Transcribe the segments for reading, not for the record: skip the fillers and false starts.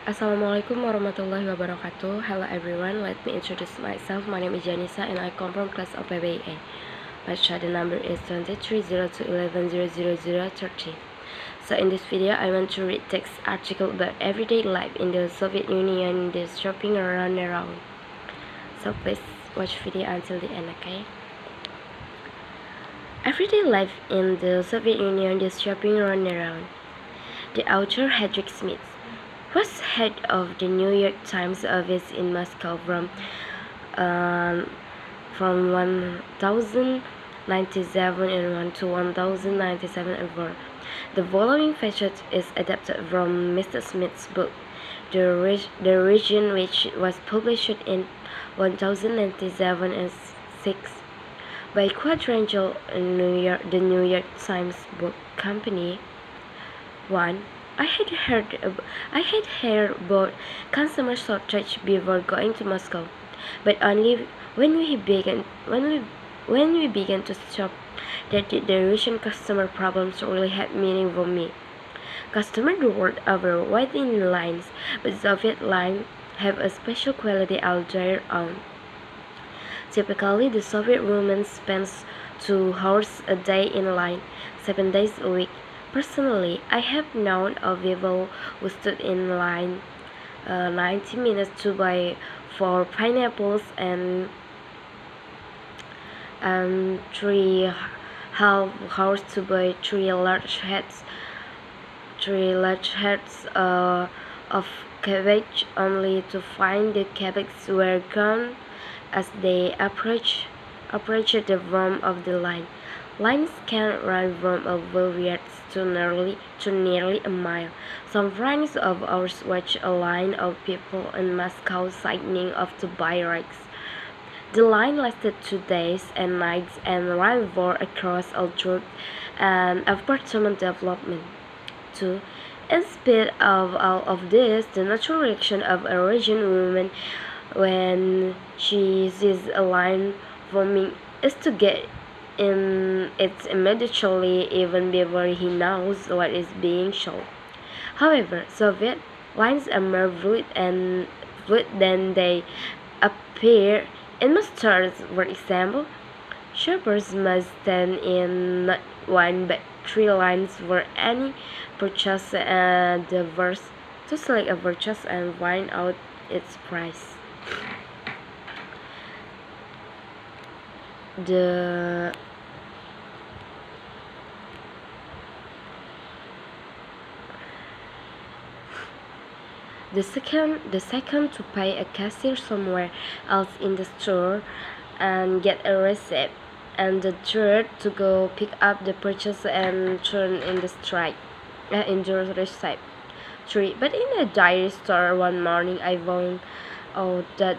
Assalamualaikum warahmatullahi wabarakatuh. Hello everyone, let me introduce myself. My name is Janisah and I come from class of PBA. My study number is 2302110030. So in this video, I want to read text article about everyday life in the Soviet Union, the shopping Runaround. So please watch video until the end, okay? Everyday life in the Soviet Union, the shopping Runaround. The author Hedrick Smith was head of the New York Times office in Moscow from 1097 and to 1097 over. The following passage is adapted from Mr. Smith's book, The Region, which was published in 1097 and 6 by Quadrangle the New York Times Book Company. 1. I had heard about consumer shortage before going to Moscow, but only when we began to shop that the Russian customer problems really had meaning for me. Customers the world over wait in lines, but Soviet lines have a special quality all their own. Typically, the Soviet woman spends 2 hours a day in line, 7 days a week. Personally, I have known of people who stood in line 90 minutes to buy 4 pineapples and 3.5 hours to buy three large heads of cabbage, only to find the cabbage were gone as they approached the bottom of the line. Lines can run from a few yards to nearly a mile. Some friends of ours watched a line of people in Moscow signing off to buy rice. The line lasted 2 days and nights and ran for across all road and apartment development. 2. In spite of all of this, the natural reaction of a Russian woman when she sees a line forming is to get in it immediately, even before he knows what is being shown. However, Soviet lines are more fluid than they appear. In most stores, for example, shoppers must stand in not one but 3 lines for any purchase the verse to select a purchase and find out its price. The second to pay a cashier somewhere else in the store and get a receipt, and the third to go pick up the purchase and turn in the receipt. 3. But in a dairy store one morning, I found out that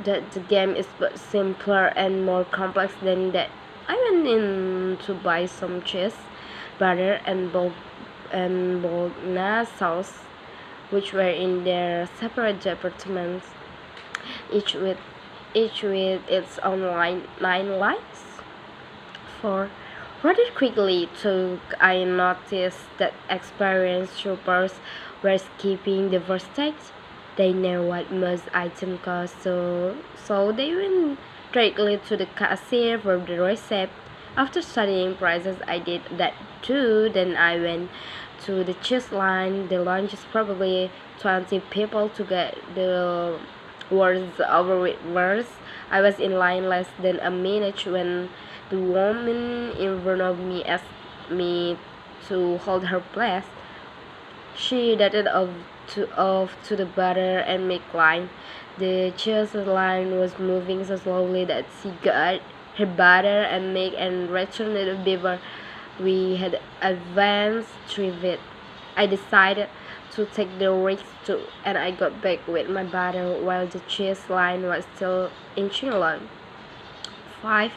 the game is but simpler and more complex than that. I went in to buy some cheese, butter, and bologna sauce, which were in their separate departments, each with its own nine lines. 4. Rather quickly took I noticed that experienced shoppers were skipping the first stage. They know what most items cost, so they went directly to the cashier for the receipt. After studying prices, I did that too. Then I went to the cheese line. The lunch is probably 20 people to get the words over with first. I was in line less than a minute when the woman in front of me asked me to hold her place. She darted off to the butter and milk line. The cheese line was moving so slowly that she got her butter and milk and returned before we had advanced 3 feet. I decided to take the risk too, and I got back with my butter while the cheese line was still inching along. 5.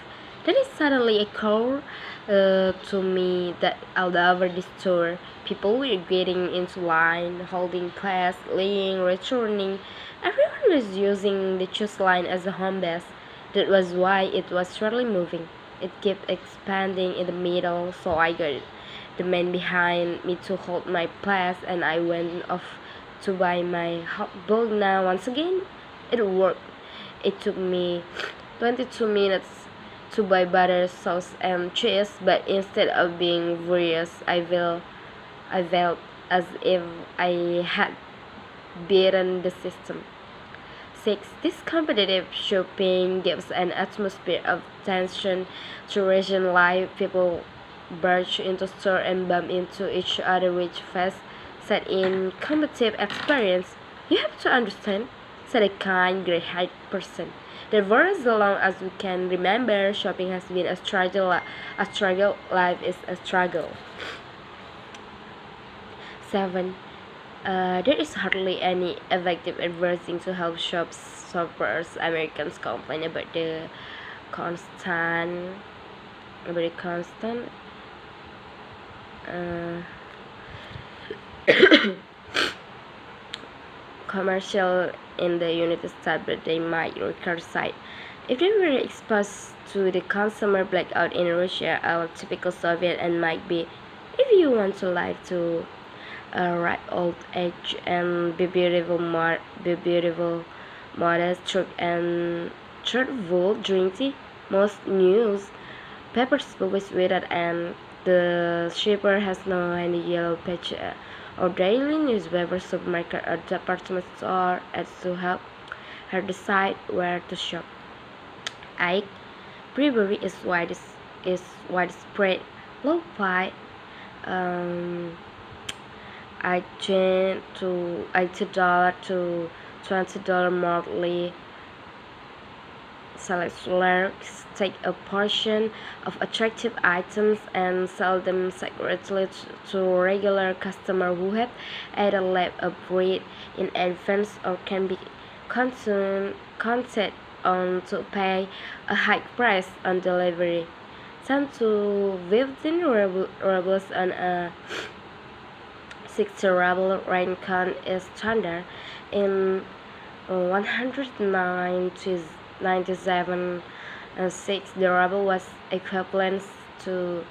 Then it suddenly occurred to me that all over the store, people were getting into line, holding class, leaving, returning. Everyone was using the choose line as a home base. That was why it was surely moving. It kept expanding in the middle, so I got the man behind me to hold my place, and I went off to buy my hot book now. Once again, it worked. It took me 22 minutes to buy butter, sauce, and cheese, but instead of being furious, I felt as if I had beaten the system. 6. This competitive shopping gives an atmosphere of tension to region life. People barge into store and bump into each other, which fast set in competitive experience. You have to understand, said a kind, gray-haired person. Therefore, as long as we can remember, shopping has been a struggle. A struggle. Life is a struggle. 7. There is hardly any effective advertising to help shoppers. Americans complain about the constant, uh, commercial in the United States, but they might recur. If they were exposed to the consumer blackout in Russia, our typical Soviet, and might be, if you want to live to a ripe old age and be beautiful, modest, truth and truthful, drink tea. Most news papers publish without, and the shipper has no handy yellow page or daily newspaper, supermarket, or department store as to help her decide where to shop. 8. Bribery is widespread. Lo-fi $80 to $20 monthly sellers take a portion of attractive items and sell them secretly to regular customers who have either left a breed in advance or can be counted on to pay a high price on delivery. 10 to 15 rubles on a 60 ruble raincoat is standard. In 197 and 6, the ruble was equivalent to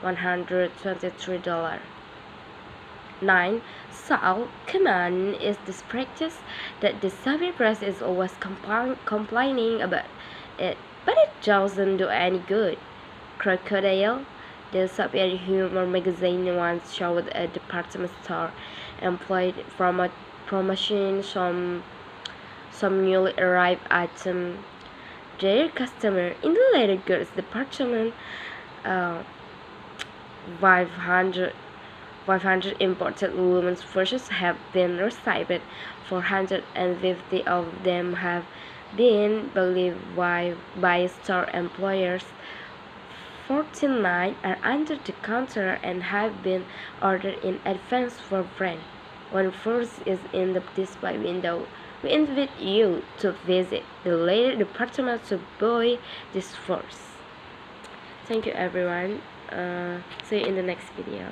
$123. 9. So, common is this practice that the Soviet press is always complaining about it, but it doesn't do any good. Crocodile, the Soviet humor magazine, once showed a department store employed promotion some newly arrived item. Their customer in the leather goods department, uh, 500 imported women's purses have been received. 450 of them have been believed by store employers. 49 are under the counter and have been ordered in advance for brand. When first is in the display window, we invite you to visit the later department to buy this first. Thank you everyone. See you in the next video.